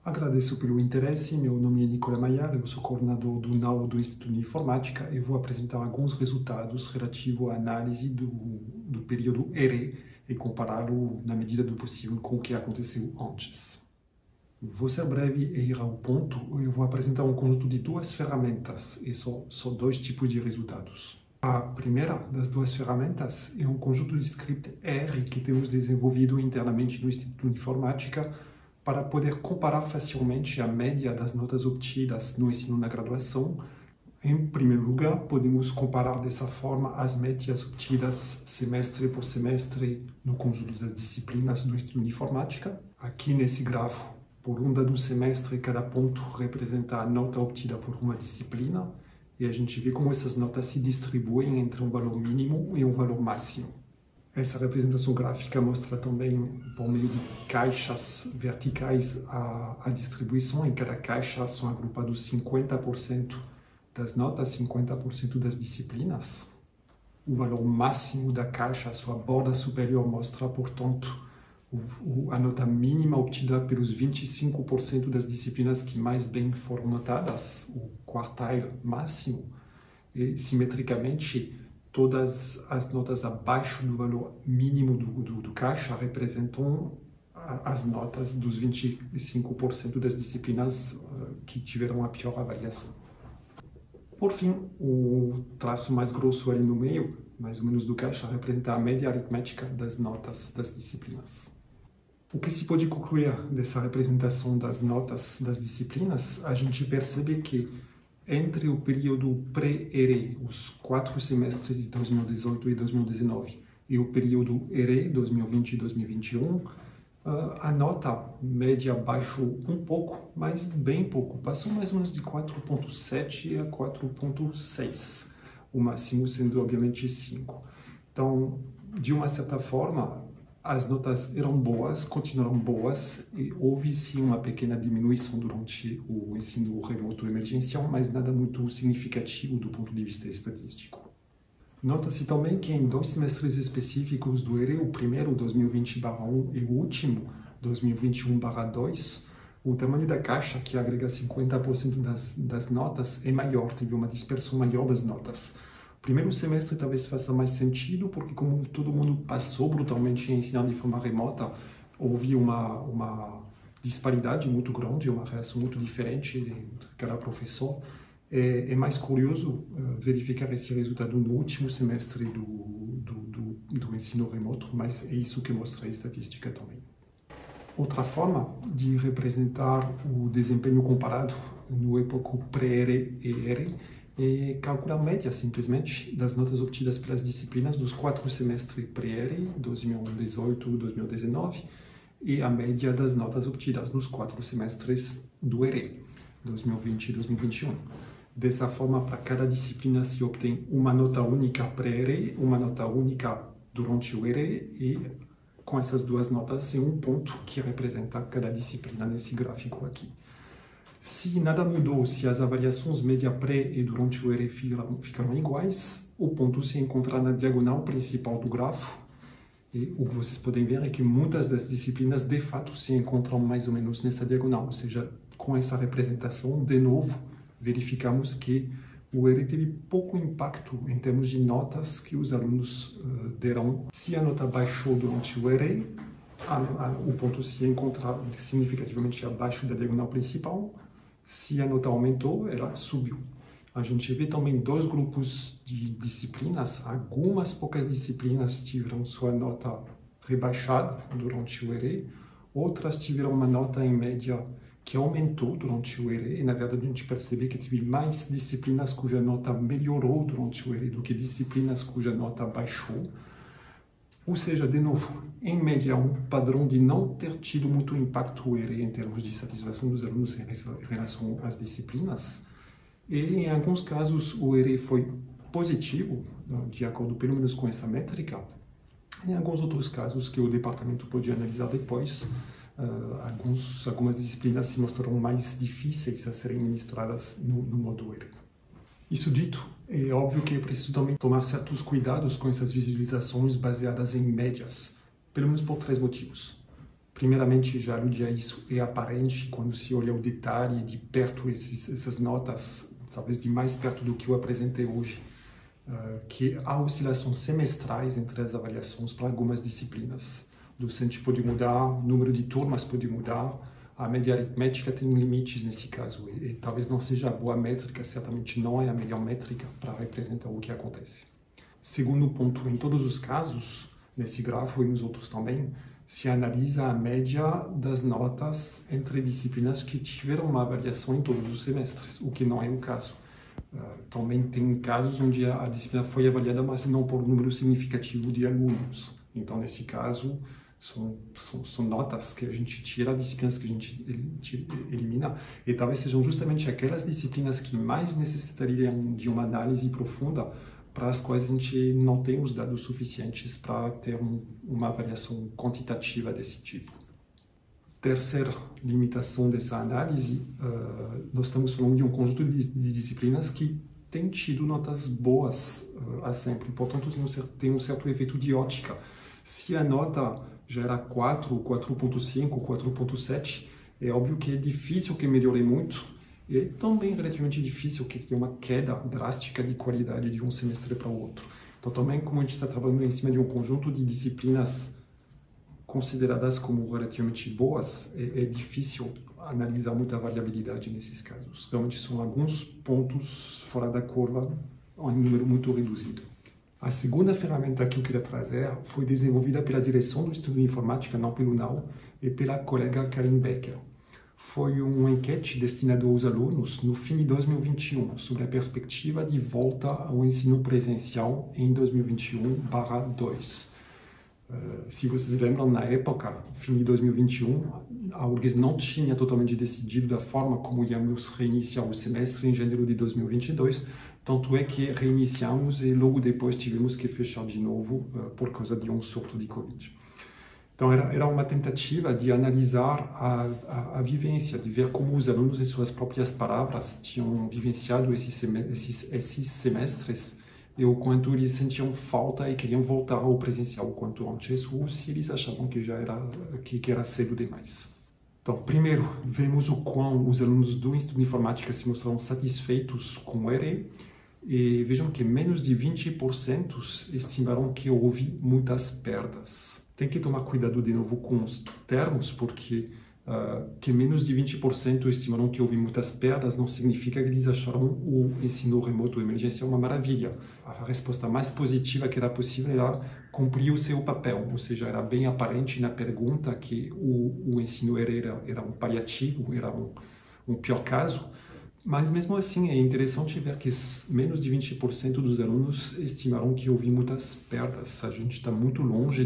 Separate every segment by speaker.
Speaker 1: Agradeço pelo interesse. Meu nome é Nicola Maiar, eu sou coordenador do NAU do Instituto de Informática e vou apresentar alguns resultados relativos à análise do período ERE e compará-lo, na medida do possível, com o que aconteceu antes. Vou ser breve e ir ao ponto. Eu vou apresentar um conjunto de duas ferramentas e só dois tipos de resultados. A primeira das duas ferramentas é um conjunto de script R que temos desenvolvido internamente no Instituto de Informática para poder comparar facilmente a média das notas obtidas no ensino na graduação. Em primeiro lugar, podemos comparar dessa forma as médias obtidas semestre por semestre no conjunto das disciplinas do Instituto de Informática. Aqui nesse grafo, por um dado semestre, cada ponto representa a nota obtida por uma disciplina, e a gente vê como essas notas se distribuem entre um valor mínimo e um valor máximo. Essa representação gráfica mostra também, por meio de caixas verticais, a distribuição. Em cada caixa são agrupados 50% das notas, 50% das disciplinas. O valor máximo da caixa, a sua borda superior, mostra, portanto, a nota mínima obtida pelos 25% das disciplinas que mais bem foram notadas, o quartile máximo, e, simetricamente, todas as notas abaixo do valor mínimo do caixa representam as notas dos 25% das disciplinas que tiveram a pior avaliação. Por fim, o traço mais grosso ali no meio, mais ou menos do caixa, representa a média aritmética das notas das disciplinas. O que se pode concluir dessa representação das notas das disciplinas? A gente percebe que entre o período pré-ERE, os 4 semestres de 2018 e 2019, e o período ERE, 2020 e 2021, a nota média baixou um pouco, mas bem pouco. Passou mais ou menos de 4,7 a 4,6, o máximo sendo, obviamente, 5. Então, de uma certa forma, as notas eram boas, continuaram boas, e houve sim uma pequena diminuição durante o ensino remoto emergencial, mas nada muito significativo do ponto de vista estatístico. Nota-se também que em 2 semestres específicos do ERE, o primeiro, 2020/1, e o último, 2021/2, o tamanho da caixa, que agrega 50% das notas, é maior, teve uma dispersão maior das notas. O primeiro semestre talvez faça mais sentido, porque como todo mundo passou brutalmente a ensinar de forma remota, houve uma disparidade muito grande, uma reação muito diferente entre cada professor. É mais curioso verificar esse resultado no último semestre do ensino remoto, mas é isso que mostra a estatística também. Outra forma de representar o desempenho comparado no época pré-ERE e ERE é calcular a média, simplesmente, das notas obtidas pelas disciplinas dos 4 semestres pré-ERE, 2018 e 2019, e a média das notas obtidas nos 4 semestres do ERE, 2020 e 2021. Dessa forma, para cada disciplina se obtém uma nota única pré-ERE, uma nota única durante o ERE, e com essas duas notas é um ponto que representa cada disciplina nesse gráfico aqui. Se nada mudou, se as avaliações média pré e durante o ERE ficaram iguais, o ponto se encontra na diagonal principal do grafo. E o que vocês podem ver é que muitas das disciplinas, de fato, se encontram mais ou menos nessa diagonal. Ou seja, com essa representação, de novo, verificamos que o ERE teve pouco impacto em termos de notas que os alunos deram. Se a nota baixou durante o ERE, o ponto se encontra significativamente abaixo da diagonal principal. Se a nota aumentou, ela subiu. A gente vê também 2 grupos de disciplinas. Algumas poucas disciplinas tiveram sua nota rebaixada durante o ERE, outras tiveram uma nota em média que aumentou durante o ERE, e na verdade a gente percebe que teve mais disciplinas cuja nota melhorou durante o ERE do que disciplinas cuja nota baixou. Ou seja, de novo, em média, um padrão de não ter tido muito impacto o ERE em termos de satisfação dos alunos em relação às disciplinas. E, em alguns casos, o ERE foi positivo, de acordo pelo menos com essa métrica. Em alguns outros casos, que o departamento pode analisar depois, algumas disciplinas se mostraram mais difíceis a serem ministradas no modo ERE. Isso dito, é óbvio que é preciso também tomar certos cuidados com essas visualizações baseadas em médias, pelo menos por 3 motivos. Primeiramente, já aludi a isso, é aparente quando se olha o detalhe de perto, essas notas, talvez de mais perto do que eu apresentei hoje, que há oscilações semestrais entre as avaliações para algumas disciplinas. O docente pode mudar, o número de turmas pode mudar, a média aritmética tem limites nesse caso, e talvez não seja a boa métrica, certamente não é a melhor métrica para representar o que acontece. Segundo ponto, em todos os casos, nesse grafo e nos outros também, se analisa a média das notas entre disciplinas que tiveram uma avaliação em todos os semestres, o que não é o caso. Também tem casos onde a disciplina foi avaliada, mas não por um número significativo de alunos. Então, nesse caso, são notas que a gente tira, disciplinas que a gente elimina, e talvez sejam justamente aquelas disciplinas que mais necessitariam de uma análise profunda, para as quais a gente não tem os dados suficientes para ter uma avaliação quantitativa desse tipo. Terceira limitação dessa análise, nós estamos falando de um conjunto de disciplinas que tem tido notas boas a sempre, portanto tem um certo efeito de ótica. Se a nota já era 4, 4.5, 4.7, é óbvio que é difícil que melhore muito, e é também relativamente difícil que tenha uma queda drástica de qualidade de um semestre para o outro. Então também, como a gente está trabalhando em cima de um conjunto de disciplinas consideradas como relativamente boas, é difícil analisar muita variabilidade nesses casos. Realmente são alguns pontos fora da curva, em um número muito reduzido. A segunda ferramenta que eu queria trazer foi desenvolvida pela direção do Estudo de Informática na Unal e pela colega Karin Becker. Foi uma enquete destinada aos alunos no fim de 2021 sobre a perspectiva de volta ao ensino presencial em 2021/2. Se vocês lembram, na época, fim de 2021, a URGS não tinha totalmente decidido da forma como íamos reiniciar o semestre em janeiro de 2022, tanto é que reiniciamos e logo depois tivemos que fechar de novo por causa de um surto de Covid. Então, era uma tentativa de analisar a vivência, de ver como os alunos, em suas próprias palavras, tinham vivenciado esses semestres e o quanto eles sentiam falta e queriam voltar ao presencial o quanto antes, ou se eles achavam que que era cedo demais. Então, primeiro, vemos o quão os alunos do Instituto de Informática se mostraram satisfeitos com o ERE, e vejam que menos de 20% estimaram que houve muitas perdas. Tem que tomar cuidado de novo com os termos, porque que menos de 20% estimaram que houve muitas perdas não significa que eles acharam o ensino remoto emergencial uma maravilha. A resposta mais positiva que era possível era cumprir o seu papel, ou seja, era bem aparente na pergunta que o ensino era um paliativo, era um pior caso. Mas mesmo assim é interessante ver que menos de 20% dos alunos estimaram que houve muitas perdas. A gente está muito longe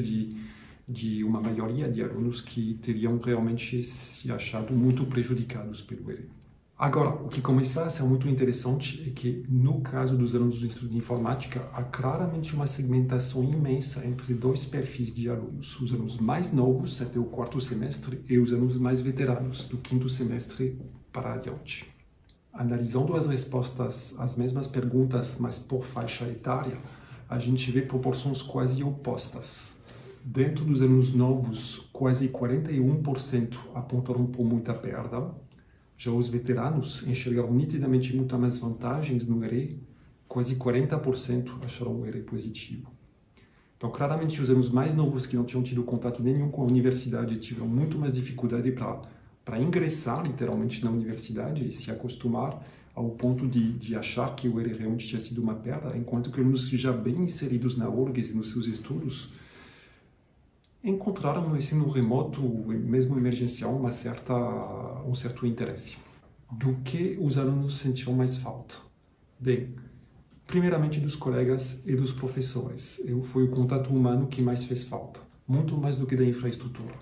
Speaker 1: de uma maioria de alunos que teriam realmente se achado muito prejudicados pelo ERE. Agora, o que começa a ser muito interessante é que, no caso dos alunos do Instituto de Informática, há claramente uma segmentação imensa entre dois perfis de alunos. Os alunos mais novos, até o quarto semestre, e os alunos mais veteranos, do quinto semestre para adiante. Analisando as respostas às mesmas perguntas, mas por faixa etária, a gente vê proporções quase opostas. Dentro dos alunos novos, quase 41% apontaram por muita perda. Já os veteranos enxergaram nitidamente muito mais vantagens no ERE, quase 40% acharam o ERE positivo. Então, claramente, os alunos mais novos que não tinham tido contato nenhum com a universidade tiveram muito mais dificuldade para ingressar, literalmente, na universidade e se acostumar ao ponto de achar que o ERE realmente tinha sido uma perda, enquanto que alunos já bem inseridos na URGS e nos seus estudos encontraram no ensino remoto, mesmo emergencial, um certo interesse. Do que os alunos sentiram mais falta? Bem, primeiramente dos colegas e dos professores. Foi o contato humano que mais fez falta, muito mais do que da infraestrutura.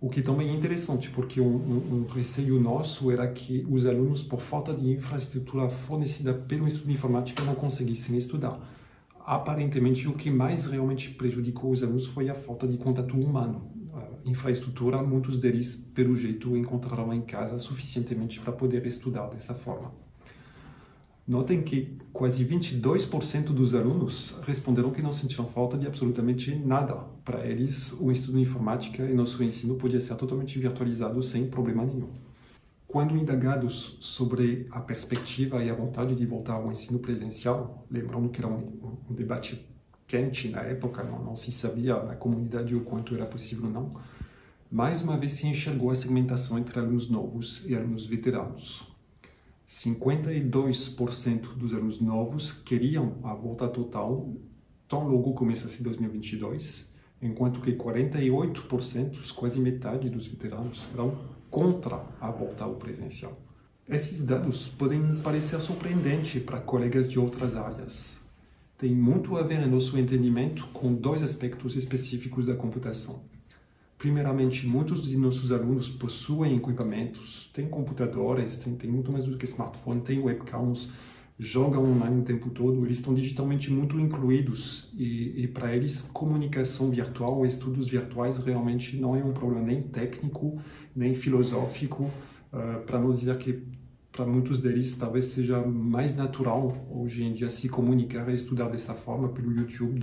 Speaker 1: O que também é interessante, porque um receio nosso era que os alunos, por falta de infraestrutura fornecida pelo Instituto de Informática, não conseguissem estudar. Aparentemente, o que mais realmente prejudicou os alunos foi a falta de contato humano. A infraestrutura, muitos deles, pelo jeito, encontraram em casa suficientemente para poder estudar dessa forma. Notem que quase 22% dos alunos responderam que não sentiram falta de absolutamente nada. Para eles, o estudo de informática e nosso ensino podia ser totalmente virtualizado sem problema nenhum. Quando indagados sobre a perspectiva e a vontade de voltar ao ensino presencial, lembrando que era um debate quente na época, não se sabia na comunidade o quanto era possível ou não, mais uma vez se enxergou a segmentação entre alunos novos e alunos veteranos. 52% dos alunos novos queriam a volta total tão logo começasse 2022, enquanto que 48%, quase metade dos veteranos, eram contra a volta ao presencial. Esses dados podem parecer surpreendentes para colegas de outras áreas. Tem muito a ver em nosso entendimento com dois aspectos específicos da computação. Primeiramente, muitos de nossos alunos possuem equipamentos, têm computadores, têm muito mais do que smartphone, têm webcams, jogam online o tempo todo, eles estão digitalmente muito incluídos e para eles comunicação virtual, estudos virtuais realmente não é um problema nem técnico, nem filosófico, para não dizer que para muitos deles talvez seja mais natural hoje em dia se comunicar e estudar dessa forma pelo YouTube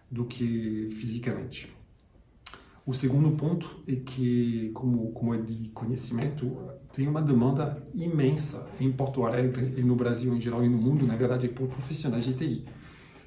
Speaker 1: do que fisicamente. O segundo ponto é que, como é de conhecimento, tem uma demanda imensa em Porto Alegre e no Brasil em geral e no mundo, na verdade, por profissionais de TI.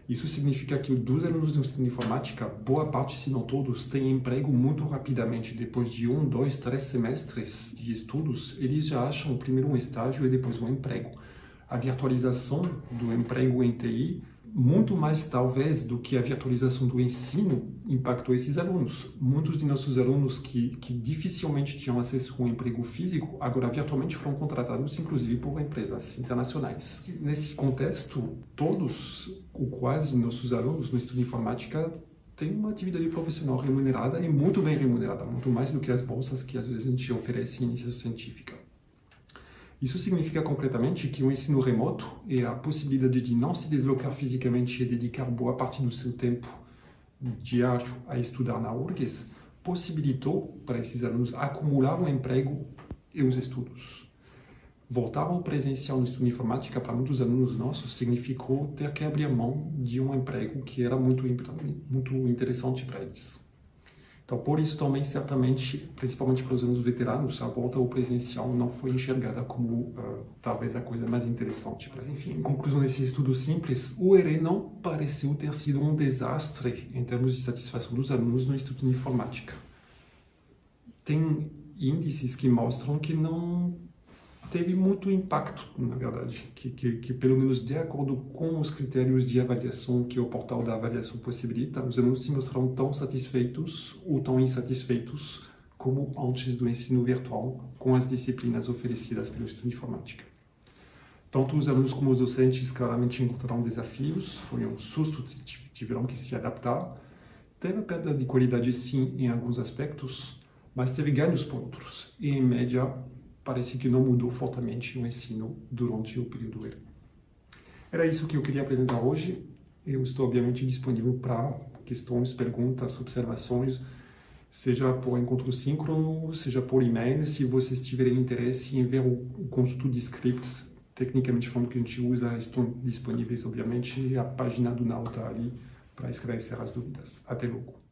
Speaker 1: Isso significa que dos alunos do ensino de informática, boa parte, se não todos, têm emprego muito rapidamente. Depois de 1, 2, 3 semestres de estudos, eles já acham primeiro um estágio e depois um emprego. A virtualização do emprego em TI, muito mais talvez do que a virtualização do ensino, impactou esses alunos. Muitos de nossos alunos que dificilmente tinham acesso a um emprego físico, agora virtualmente foram contratados, inclusive por empresas internacionais. Nesse contexto, todos, ou quase, nossos alunos no estudo de informática têm uma atividade profissional remunerada e muito bem remunerada, muito mais do que as bolsas que às vezes a gente oferece em iniciação científica. Isso significa concretamente que o ensino remoto e a possibilidade de não se deslocar fisicamente e dedicar boa parte do seu tempo diário a estudar na URGS possibilitou para esses alunos acumular o emprego e os estudos. Voltar ao presencial no estudo de informática para muitos alunos nossos significou ter que abrir mão de um emprego que era muito interessante para eles. Então, por isso também, certamente, principalmente para os alunos veteranos, a volta ao presencial não foi enxergada como talvez a coisa mais interessante. Mas, enfim, em conclusão desse estudo simples, o ERE não pareceu ter sido um desastre em termos de satisfação dos alunos no estudo de informática. Tem índices que mostram que não teve muito impacto, na verdade, que pelo menos de acordo com os critérios de avaliação que o portal da avaliação possibilita, os alunos se mostraram tão satisfeitos ou tão insatisfeitos como antes do ensino virtual com as disciplinas oferecidas pelo estudo de informática. Tanto os alunos como os docentes claramente encontraram desafios, foi um susto, tiveram que se adaptar, teve perda de qualidade sim em alguns aspectos, mas teve ganhos por outros, e em média parece que não mudou fortemente o ensino durante o período ERE. Era isso que eu queria apresentar hoje. Eu estou, obviamente, disponível para questões, perguntas, observações, seja por encontro síncrono, seja por e-mail. Se vocês tiverem interesse em ver o conjunto de scripts, tecnicamente falando, que a gente usa, estão disponíveis, obviamente, a página do Nau está ali para esclarecer as dúvidas. Até logo.